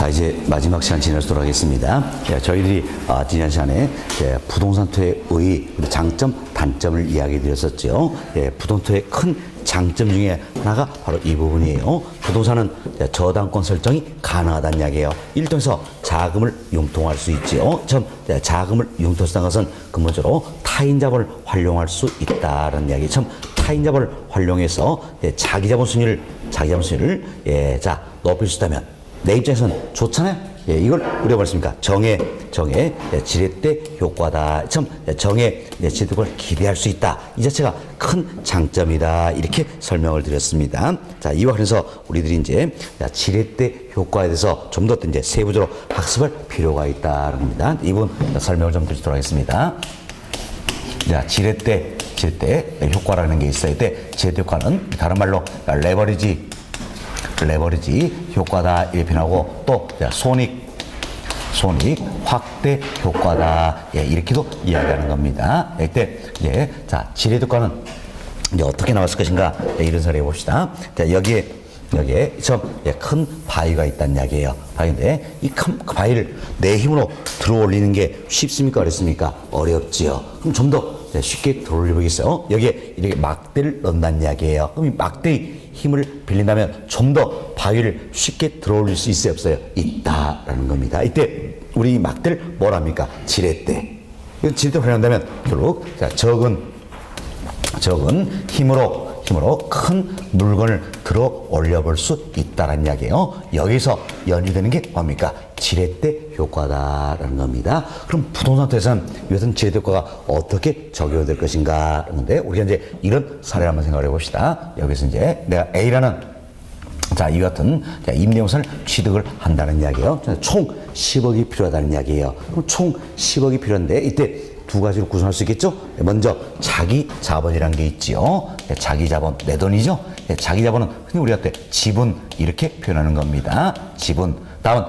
자, 이제 마지막 시간 지나도록 하겠습니다. 저희들이 지난 시간에 부동산 투자의 장점, 단점을 이야기 드렸었죠. 부동산 투자의 큰 장점 중에 하나가 바로 이 부분이에요. 부동산은 저당권 설정이 가능하다는 이야기예요. 이를 통해서 자금을 융통할 수 있죠. 자금을 융통한다는 것은 근본적으로 타인 자본을 활용할 수 있다는 이야기. 타인 자본을 활용해서 자기 자본 순위를 높일 수 있다면 내 입장에서는 좋잖아요. 이걸 우리가 말했습니까? 정의 지렛대 효과다. 정의 지렛대 효과를 기대할 수 있다. 이 자체가 큰 장점이다. 이렇게 설명을 드렸습니다. 자, 이와 관련해서 우리들이 이제 지렛대 효과에 대해서 좀 더 이제 세부적으로 학습할 필요가 있다는 겁니다. 이 부분 설명을 좀 드리도록 하겠습니다. 자, 지렛대 효과라는 게 있어야 돼. 지렛대 효과는 다른 말로 레버리지 효과다 이렇게 표현하고, 또 손익 확대 효과다, 이렇게도 이야기하는 겁니다. 이때 자, 지렛대 효과는 이제 어떻게 나왔을 것인가, 이런 소리 해봅시다. 자, 여기에 큰 바위가 있다는 이야기예요. 바위인데 이 큰 바위를 내 힘으로 들어 올리는 게 쉽습니까, 어렵습니까? 어렵지요. 그럼 좀 더 쉽게 들어 올려보겠어요. 여기에 이렇게 막대를 넣는다는 이야기예요. 그럼 이 막대의 힘을 빌린다면 좀 더 바위를 쉽게 들어 올릴 수 있어요, 없어요? 있다라는 겁니다. 이때 우리 이 막대를 뭐랍니까? 지렛대. 이건 지렛대 활용한다면 결국 적은 힘으로 큰 물건을 들어 올려볼 수 있다는 이야기예요. 여기서 연유되는 게 뭡니까? 지렛대 효과다라는 겁니다. 그럼 부동산 투자에서는 이것은 지렛대 효과가 어떻게 적용될 것인가 하는데, 우리가 이제 이런 사례를 한번 생각해 봅시다. 여기서 이제 내가 A라는 이 같은 임대부동산을 취득을 한다는 이야기예요. 총 10억이 필요하다는 이야기예요. 그럼 총 10억이 필요한데 이때 두 가지로 구성할 수 있겠죠? 먼저 자기 자본이라는 게 있지요. 자기 자본, 내 돈이죠. 자기 자본은 흔히 우리가 지분 이렇게 표현하는 겁니다. 지분. 다음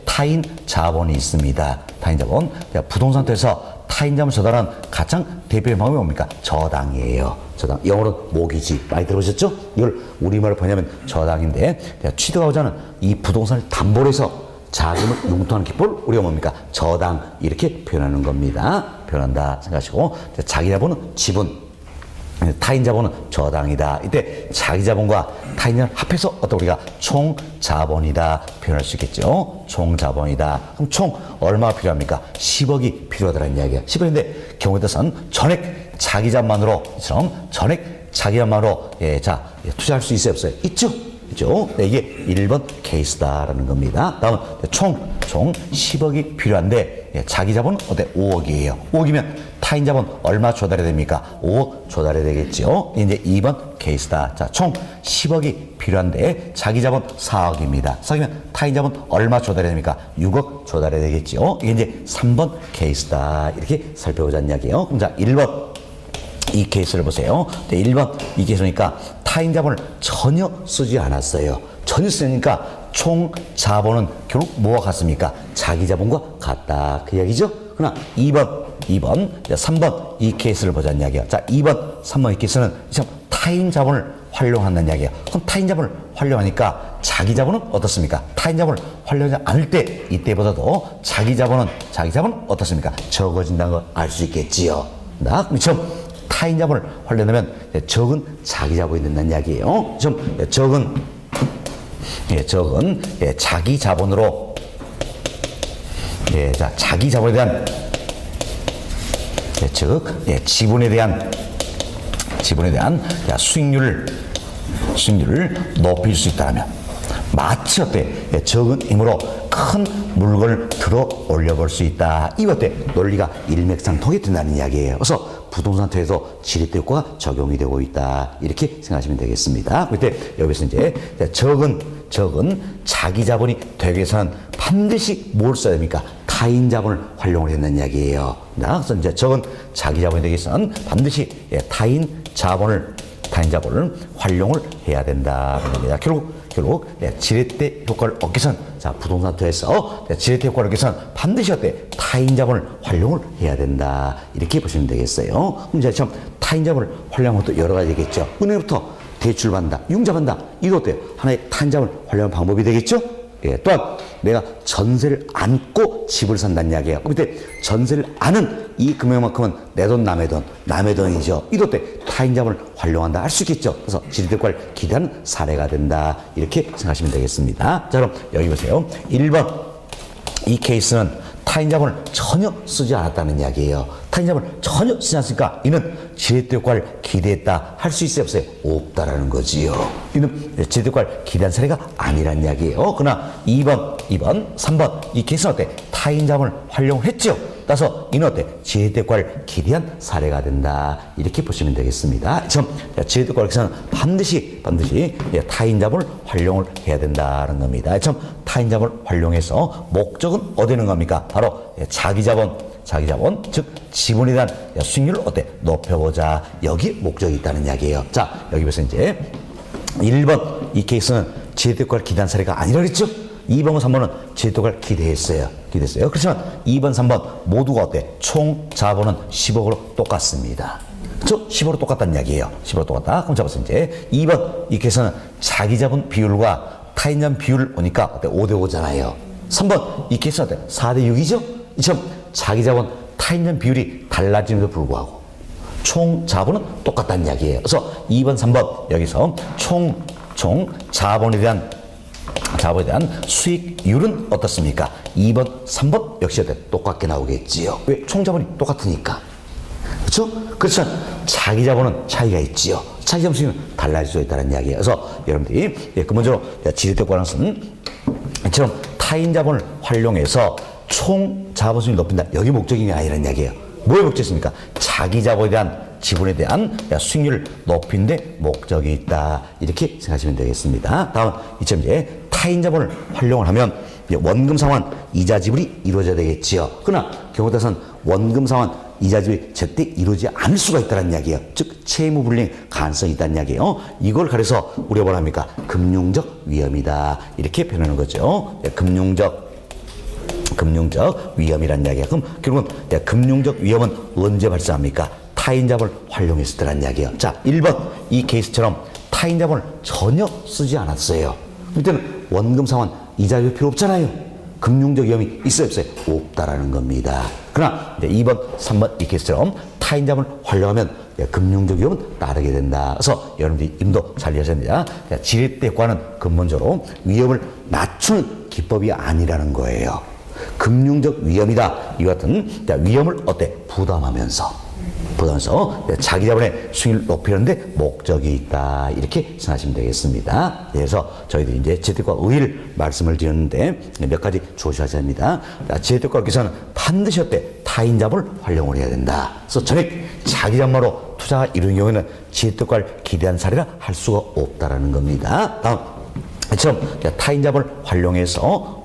타인 자본이 있습니다. 타인 자본. 부동산 투자에서 타인 자본을 조달하는 가장 대표의 방법이 뭡니까? 저당이에요. 저당. 영어로는 모기지. 많이 들어보셨죠? 이걸 우리말로 번역하면 저당인데, 취득하고자 하는 이 부동산을 담보로 해서 자금을 융통하는 기법을 우리가 뭡니까? 저당 이렇게 표현하는 겁니다. 표현한다 생각하시고, 자기 자본은 지분, 타인 자본은 저당이다. 이때 자기 자본과 타인 자본을 합해서 어떤 우리가 총 자본이다 표현할 수 있겠죠. 총 자본이다. 그럼 총 얼마가 필요합니까? 10억이 필요하다는 이야기야. 10억인데 경우에 따라서는 전액 자기 자본만으로 투자할 수 있어요, 없어요? 있죠. 그죠? 이게 1번 케이스다라는 겁니다. 다음 총 10억이 필요한데 자기 자본은 5억이에요. 5억이면 타인 자본 얼마 조달해야 됩니까? 5억 조달해야 되겠죠. 이제 2번 케이스다. 자, 총 10억이 필요한데 자기 자본 4억입니다. 4억이면 타인 자본 얼마 조달해야 됩니까? 6억 조달해야 되겠죠. 이게 이제 3번 케이스다. 이렇게 살펴보자는 이야기예요. 그럼 자, 1번 이 케이스를 보세요. 1번 이 케이스니까 타인 자본을 전혀 쓰지 않았어요. 전혀 쓰니까 총 자본은 결국 뭐와 같습니까? 자기 자본과 같다. 그 이야기죠? 그러나 2번, 3번 이 케이스를 보자는 이야기야. 자, 2번, 3번 이 케이스는 타인 자본을 활용한다는 이야기야. 그럼 타인 자본을 활용하니까 자기 자본은 어떻습니까? 타인 자본을 활용하지 않을 때 이때보다도 자기 자본은 어떻습니까? 적어진다는 걸 알 수 있겠지요. 그럼 타인 자본을 활용하면 적은 자기 자본이 된다는 이야기예요. 적은 자기 자본으로 자기 자본에 대한 지분에 대한 수익률을 높일 수 있다면 마치 적은 힘으로 큰 물건을 들어 올려볼 수 있다. 이 논리가 일맥상통이 된다는 이야기예요. 그래서 부동산 투자에도 지렛대 효과가 적용이 되고 있다. 이렇게 생각하시면 되겠습니다. 그때 여기서 이제 적은 자기 자본이 되기 위해서는 반드시 뭘 써야 됩니까? 타인 자본을 활용을 된다는 이야기예요. 그래서 이제 적은 자기 자본이 되기 위해서는 반드시 타인 자본을 활용을 해야 된다는 겁니다. 결국 지렛대 효과를 얻기 위해서는 부동산 투자에서 지렛대 효과를 얻기 위해서는 반드시 타인 자본을 활용을 해야 된다. 이렇게 보시면 되겠어요. 그럼 이제 타인 자본을 활용하는 것도 여러 가지 되겠죠. 은행부터 대출 받는다, 융자 받는다. 이거 어때요? 하나의 타인 자본을 활용하는 방법이 되겠죠? 예, 또한 내가 전세를 안고 집을 산다는 이야기예요. 그때 전세를 안은 이 금액만큼은 내 돈 남의 돈, 남의 돈이죠. 이럴 때 타인 자본을 활용한다 할 수 있겠죠. 그래서 지리대가를 기대하는 사례가 된다. 이렇게 생각하시면 되겠습니다. 자, 그럼 여기 보세요. 1번 이 케이스는 타인 자본을 전혀 쓰지 않았다는 이야기예요. 타인 자본을 전혀 쓰지 않았으니까 이는 지렛대 효과를 기대했다 할 수 있어요, 없어요? 없다라는 거지요. 이는 지렛대 효과를 기대한 사례가 아니란 이야기예요. 그러나 2번, 3번 이 케이스는 어때? 타인 자본을 활용했죠. 따라서 이는 어때? 지렛대 효과를 기대한 사례가 된다. 이렇게 보시면 되겠습니다. 참, 지렛대 효과에서는 반드시 타인 자본을 활용을 해야 된다는 겁니다. 참, 타인 자본을 활용해서 목적은 어디 있는 겁니까? 바로 자기 자본, 즉 지분에 대한 수익률을 어때? 높여보자. 여기에 목적이 있다는 이야기예요. 자, 여기 보세요. 이제 1번 이 케이스는 지렛대 효과를 기대한 사례가 아니라 그랬죠? 2번과 3번은 지렛대 효과를 기대했어요. 그렇지만 2번, 3번 모두가 어때? 총 자본은 10억으로 똑같습니다. 그렇죠? 10억으로 똑같다는 이야기예요. 10억으로 똑같다. 그럼 잡았어요. 이제 2번 이 케이스는 자기 자본 비율과 타인 자본 비율을 보니까 어때? 5대 5잖아요. 3번 이 케이스는 어때? 4대 6이죠? 이처럼 자기 자본, 타인 자본 비율이 달라짐에도 불구하고 총 자본은 똑같다는 이야기예요. 그래서 2번, 3번 여기서 총 자본에 대한 수익률은 어떻습니까? 2번, 3번 역시 똑같게 나오겠지요. 왜? 총 자본이 똑같으니까. 그렇죠? 그렇지만 자기 자본은 차이가 있지요. 자기 자본 수익은 달라질 수 있다는 이야기예요. 그래서 여러분들이 근본적으로 지렛대 관한은 이처럼 타인 자본을 활용해서 총 자본 수익을 높인다. 여기 목적인 게 아니라는 이야기예요. 뭐의 목적입니까? 자기 자본에 대한 지분에 대한 수익률을 높이는데 목적이 있다. 이렇게 생각하시면 되겠습니다. 다음 이점 이제 타인 자본을 활용을 하면 원금 상환 이자 지불이 이루어져야 되겠지요. 그러나 경우에 따라서는 원금 상환 이자 지불이 절대 이루어지지 않을 수가 있다는 이야기예요. 즉 채무 불이행 가능성이 있다는 이야기예요. 이걸 가려서 우리가 뭐라 합니까? 금융적 위험이다. 이렇게 표현하는 거죠. 금융적 위험이라는 이야기야. 그럼 결국은 금융적 위험은 언제 발생합니까? 타인 자본을 활용했을 때라는 이야기예요. 자, 1번 이 케이스처럼 타인 자본을 전혀 쓰지 않았어요. 그때는 원금 상환 이자율 필요 없잖아요. 금융적 위험이 있어요, 없어요? 없다라는 겁니다. 그러나 2번, 3번 이 케이스처럼 타인 자본을 활용하면 금융적 위험은 따르게 된다. 그래서 여러분들이 임도 잘 이해하셔야 됩니다. 지렛대 효과는 근본적으로 위험을 낮추는 기법이 아니라는 거예요. 금융적 위험이다. 이 같은 위험을 어때? 부담하면서 자기 자본의 수익을 높이는데 목적이 있다. 이렇게 생각하시면 되겠습니다. 그래서 저희들이 이제 지렛대과 의의를 말씀을 드렸는데 몇 가지 조심하셔야 합니다. 지렛대과께서는 반드시 어때? 타인 자본을 활용을 해야 된다. 그래서 전액 자기 자본으로 투자가 이루는 경우에는 지렛대과를 기대한 사례라 할 수가 없다라는 겁니다. 다음 이처럼 타인 자본을 활용해서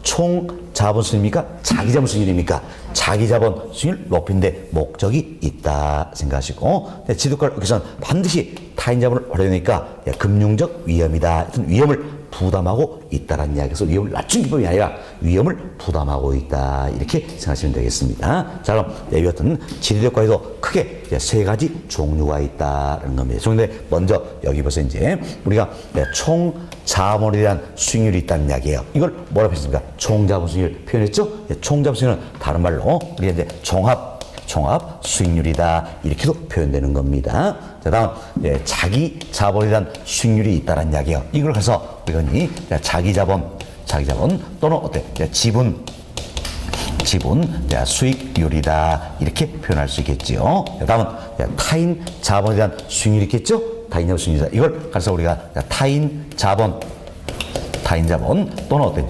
총 자본 수익입니까? 자기 자본 수익입니까? 자기 자본 수익을 높이는데 목적이 있다 생각하시고, 지도가께서는 반드시 타인 자본을 활용하니까 금융적 위험이다. 위험을 부담하고 있다라는 이야기에서 위험을 낮춘 기법이 아니라 위험을 부담하고 있다. 이렇게 생각하시면 되겠습니다. 자, 그럼 이 같은 지리력과에도 크게 세 가지 종류가 있다는 겁니다. 그런데 먼저 여기 보세요. 이제 우리가 총 자본에 대한 수익률이 있다는 이야기예요. 이걸 뭐라고 했습니까? 총 자본 수익률 표현했죠? 총 자본 수익률은 다른 말로 우리가 이제 종합 수익률이다. 이렇게도 표현되는 겁니다. 자, 다음 자기 자본에 대한 수익률이 있다는 이야기예요. 이걸 가서 우리가 자기 자본 또는 어때? 지분 수익률이다. 이렇게 표현할 수 있겠지요. 다음은 타인 자본에 대한 수익률이 있겠죠? 타인 자본 수익률이다. 이걸 가서 우리가 타인 자본 또는 어때?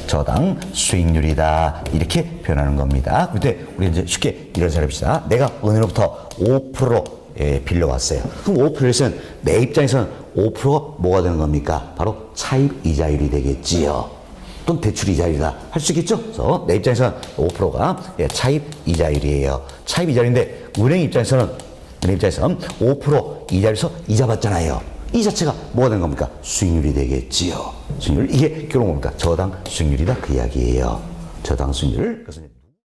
저당 수익률이다. 이렇게 표현하는 겁니다. 그때 우리 이제 쉽게 이런 사례 봅시다. 내가 은행으로부터 5%로 빌려왔어요. 그럼 5%에서는 내 입장에서는 5%가 뭐가 되는 겁니까? 바로 차입 이자율이 되겠지요. 또는 대출 이자율이다 할 수 있겠죠? 그래서 내 입장에서는 5%가 차입 이자율이에요. 차입 이자율인데 은행 입장에서는 5% 이자율에서 이자 받잖아요. 이 자체가 뭐가 되는 겁니까? 수익률이 되겠지요. 수익률. 이게 결국 뭡니까? 저당 수익률이다. 그 이야기예요. 저당 수익률. 그것은